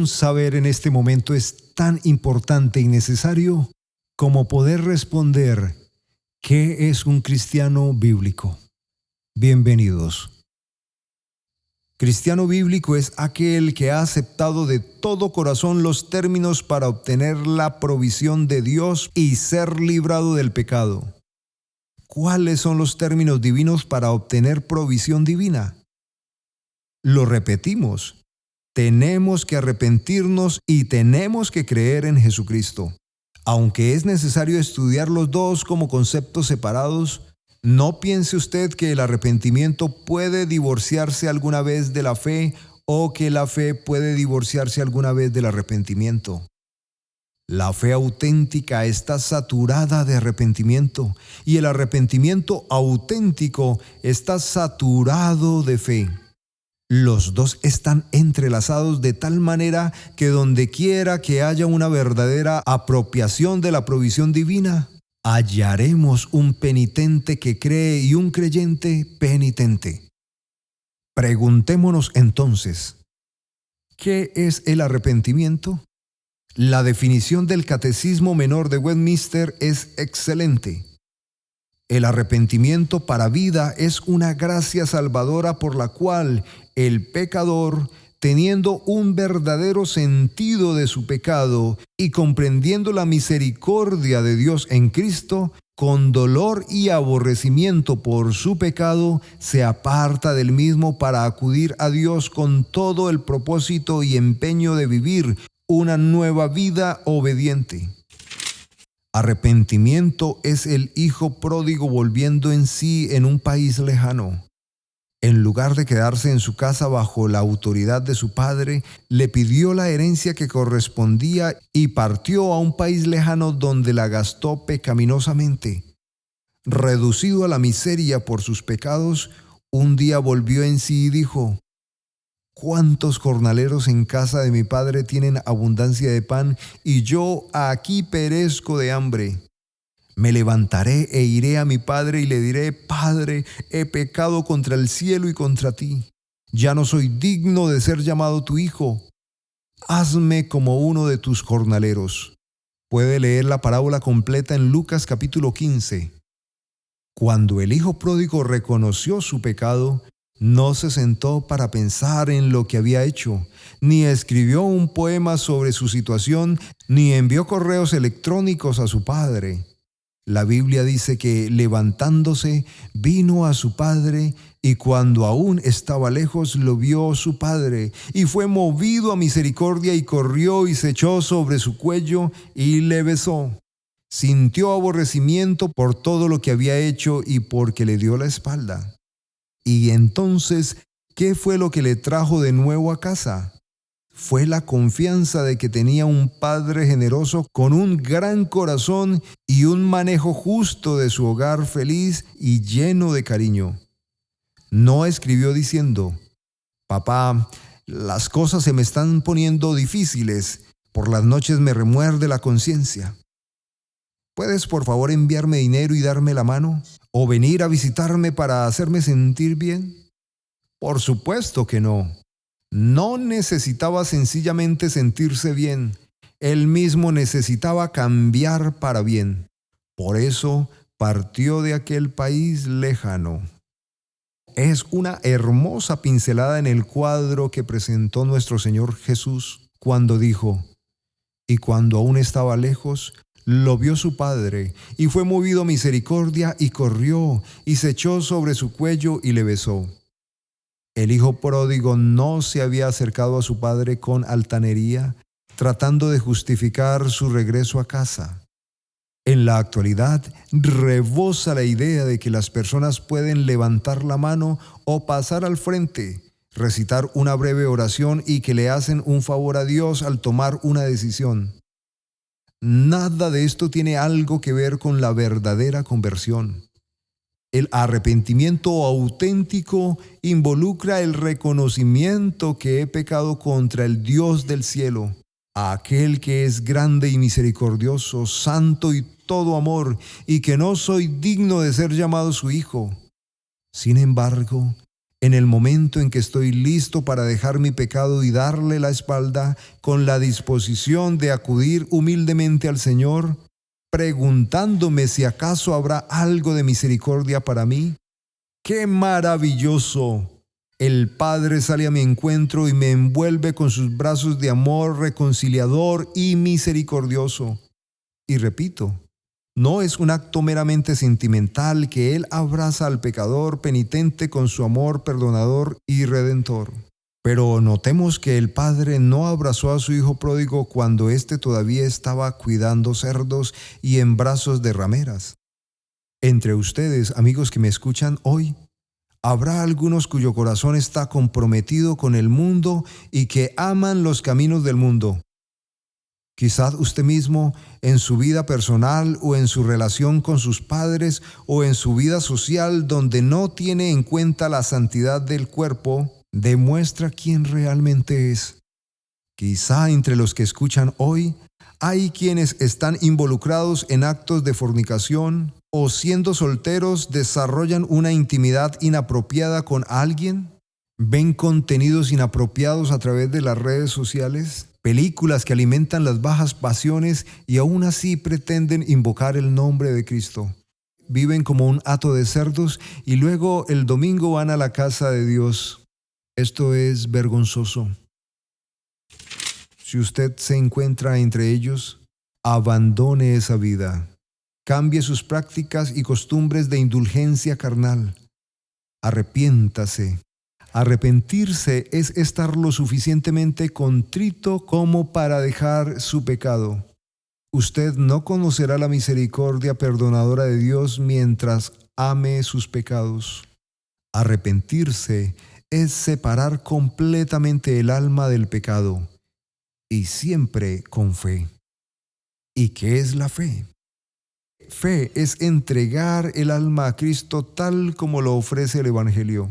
Un saber en este momento es tan importante y necesario como poder responder ¿qué es un cristiano bíblico? Bienvenidos. Cristiano bíblico es aquel que ha aceptado de todo corazón los términos para obtener la provisión de Dios y ser librado del pecado. ¿Cuáles son los términos divinos para obtener provisión divina? Lo repetimos. Tenemos que arrepentirnos y tenemos que creer en Jesucristo. Aunque es necesario estudiar los dos como conceptos separados, no piense usted que el arrepentimiento puede divorciarse alguna vez de la fe o que la fe puede divorciarse alguna vez del arrepentimiento. La fe auténtica está saturada de arrepentimiento y el arrepentimiento auténtico está saturado de fe. Los dos están entrelazados de tal manera que donde quiera que haya una verdadera apropiación de la provisión divina, hallaremos un penitente que cree y un creyente penitente. Preguntémonos entonces, ¿qué es el arrepentimiento? La definición del Catecismo Menor de Westminster es excelente. El arrepentimiento para vida es una gracia salvadora por la cual el pecador, teniendo un verdadero sentido de su pecado y comprendiendo la misericordia de Dios en Cristo, con dolor y aborrecimiento por su pecado, se aparta del mismo para acudir a Dios con todo el propósito y empeño de vivir una nueva vida obediente. Arrepentimiento es el hijo pródigo volviendo en sí en un país lejano. En lugar de quedarse en su casa bajo la autoridad de su padre, le pidió la herencia que correspondía y partió a un país lejano donde la gastó pecaminosamente. Reducido a la miseria por sus pecados, un día volvió en sí y dijo: ¿cuántos jornaleros en casa de mi padre tienen abundancia de pan y yo aquí perezco de hambre? Me levantaré e iré a mi padre y le diré: Padre, he pecado contra el cielo y contra ti. Ya no soy digno de ser llamado tu hijo. Hazme como uno de tus jornaleros. Puede leer la parábola completa en Lucas capítulo 15. Cuando el hijo pródigo reconoció su pecado, no se sentó para pensar en lo que había hecho, ni escribió un poema sobre su situación, ni envió correos electrónicos a su padre. La Biblia dice que levantándose vino a su padre y cuando aún estaba lejos lo vio su padre y fue movido a misericordia y corrió y se echó sobre su cuello y le besó. Sintió aborrecimiento por todo lo que había hecho y porque le dio la espalda. Y entonces, ¿qué fue lo que le trajo de nuevo a casa? Fue la confianza de que tenía un padre generoso con un gran corazón y un manejo justo de su hogar feliz y lleno de cariño. No escribió diciendo: Papá, las cosas se me están poniendo difíciles, por las noches me remuerde la conciencia. ¿Puedes por favor enviarme dinero y darme la mano? ¿O venir a visitarme para hacerme sentir bien? Por supuesto que no. No necesitaba sencillamente sentirse bien. Él mismo necesitaba cambiar para bien. Por eso partió de aquel país lejano. Es una hermosa pincelada en el cuadro que presentó nuestro Señor Jesús cuando dijo: y cuando aún estaba lejos, lo vio su padre, y fue movido a misericordia, y corrió, y se echó sobre su cuello y le besó. El hijo pródigo no se había acercado a su padre con altanería, tratando de justificar su regreso a casa. En la actualidad, rebosa la idea de que las personas pueden levantar la mano o pasar al frente, recitar una breve oración y que le hacen un favor a Dios al tomar una decisión. Nada de esto tiene algo que ver con la verdadera conversión. El arrepentimiento auténtico involucra el reconocimiento que he pecado contra el Dios del cielo, aquel que es grande y misericordioso, santo y todo amor, y que no soy digno de ser llamado su hijo. Sin embargo, En el momento en que estoy listo para dejar mi pecado y darle la espalda, con la disposición de acudir humildemente al Señor, preguntándome si acaso habrá algo de misericordia para mí. ¡Qué maravilloso! El Padre sale a mi encuentro y me envuelve con sus brazos de amor reconciliador y misericordioso. Y repito, no es un acto meramente sentimental que Él abraza al pecador penitente con su amor perdonador y redentor. Pero notemos que el Padre no abrazó a su Hijo pródigo cuando éste todavía estaba cuidando cerdos y en brazos de rameras. Entre ustedes, amigos que me escuchan hoy, habrá algunos cuyo corazón está comprometido con el mundo y que aman los caminos del mundo. Quizás usted mismo, en su vida personal o en su relación con sus padres o en su vida social donde no tiene en cuenta la santidad del cuerpo, demuestra quién realmente es. Quizá entre los que escuchan hoy, hay quienes están involucrados en actos de fornicación o siendo solteros desarrollan una intimidad inapropiada con alguien, ven contenidos inapropiados a través de las redes sociales, películas que alimentan las bajas pasiones y aún así pretenden invocar el nombre de Cristo. Viven como un hato de cerdos y luego el domingo van a la casa de Dios. Esto es vergonzoso. Si usted se encuentra entre ellos, abandone esa vida. Cambie sus prácticas y costumbres de indulgencia carnal. Arrepiéntase. Arrepentirse es estar lo suficientemente contrito como para dejar su pecado. Usted no conocerá la misericordia perdonadora de Dios mientras ame sus pecados. Arrepentirse es separar completamente el alma del pecado, y siempre con fe. ¿Y qué es la fe? Fe es entregar el alma a Cristo tal como lo ofrece el Evangelio.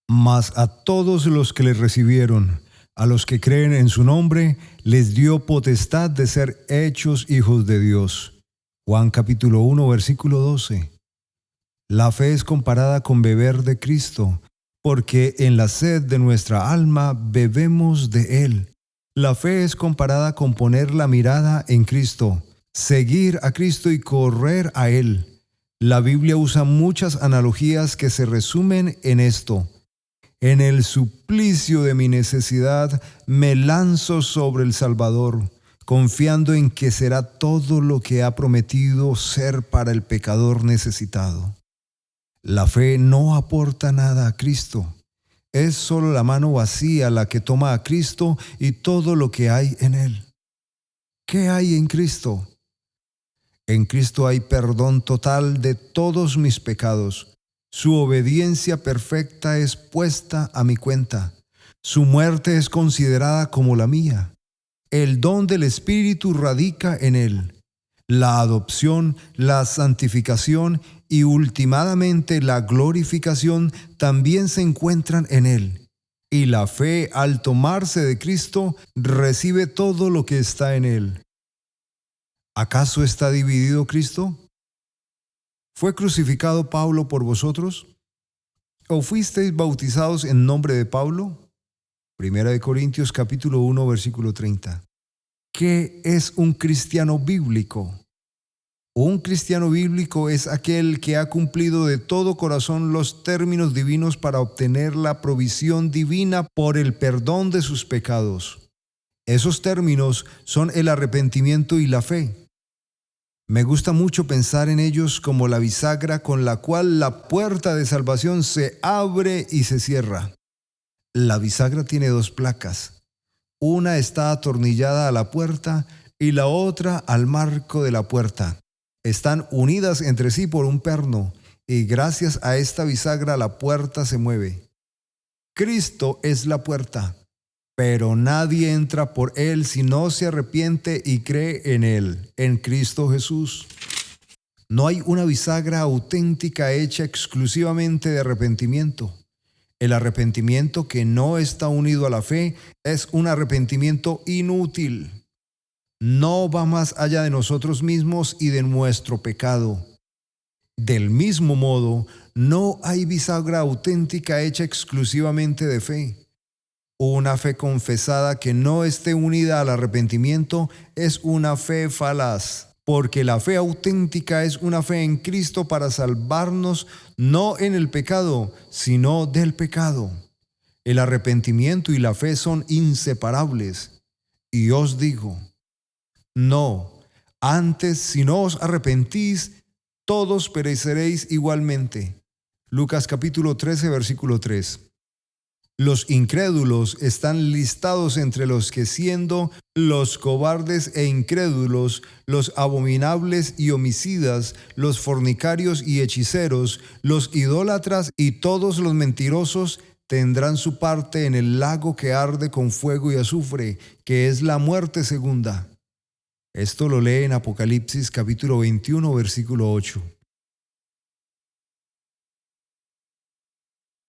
Mas a todos los que le recibieron, a los que creen en su nombre, les dio potestad de ser hechos hijos de Dios. Juan capítulo 1, versículo 12. La fe es comparada con beber de Cristo, porque en la sed de nuestra alma bebemos de Él. La fe es comparada con poner la mirada en Cristo, seguir a Cristo y correr a Él. La Biblia usa muchas analogías que se resumen en esto. En el suplicio de mi necesidad me lanzo sobre el Salvador, confiando en que será todo lo que ha prometido ser para el pecador necesitado. La fe no aporta nada a Cristo. Es solo la mano vacía la que toma a Cristo y todo lo que hay en Él. ¿Qué hay en Cristo? En Cristo hay perdón total de todos mis pecados. Su obediencia perfecta es puesta a mi cuenta. Su muerte es considerada como la mía. El don del Espíritu radica en Él. La adopción, la santificación y ultimadamente la glorificación también se encuentran en Él. Y la fe, al tomarse de Cristo, recibe todo lo que está en Él. ¿Acaso está dividido Cristo? ¿Fue crucificado Pablo por vosotros? ¿O fuisteis bautizados en nombre de Pablo? Primera de Corintios capítulo 1, versículo 30. ¿Qué es un cristiano bíblico? Un cristiano bíblico es aquel que ha cumplido de todo corazón los términos divinos para obtener la provisión divina por el perdón de sus pecados. Esos términos son el arrepentimiento y la fe. Me gusta mucho pensar en ellos como la bisagra con la cual la puerta de salvación se abre y se cierra. La bisagra tiene dos placas. Una está atornillada a la puerta y la otra al marco de la puerta. Están unidas entre sí por un perno y gracias a esta bisagra la puerta se mueve. Cristo es la puerta, pero nadie entra por Él si no se arrepiente y cree en Él, en Cristo Jesús. No hay una bisagra auténtica hecha exclusivamente de arrepentimiento. El arrepentimiento que no está unido a la fe es un arrepentimiento inútil. No va más allá de nosotros mismos y de nuestro pecado. Del mismo modo, no hay bisagra auténtica hecha exclusivamente de fe. Una fe confesada que no esté unida al arrepentimiento es una fe falaz, porque la fe auténtica es una fe en Cristo para salvarnos no en el pecado, sino del pecado. El arrepentimiento y la fe son inseparables. Y os digo, no, antes si no os arrepentís, todos pereceréis igualmente. Lucas capítulo 13, versículo 3. Los incrédulos están listados entre los que, siendo los cobardes e incrédulos, los abominables y homicidas, los fornicarios y hechiceros, los idólatras y todos los mentirosos, tendrán su parte en el lago que arde con fuego y azufre, que es la muerte segunda. Esto lo lee en Apocalipsis capítulo 21, versículo 8.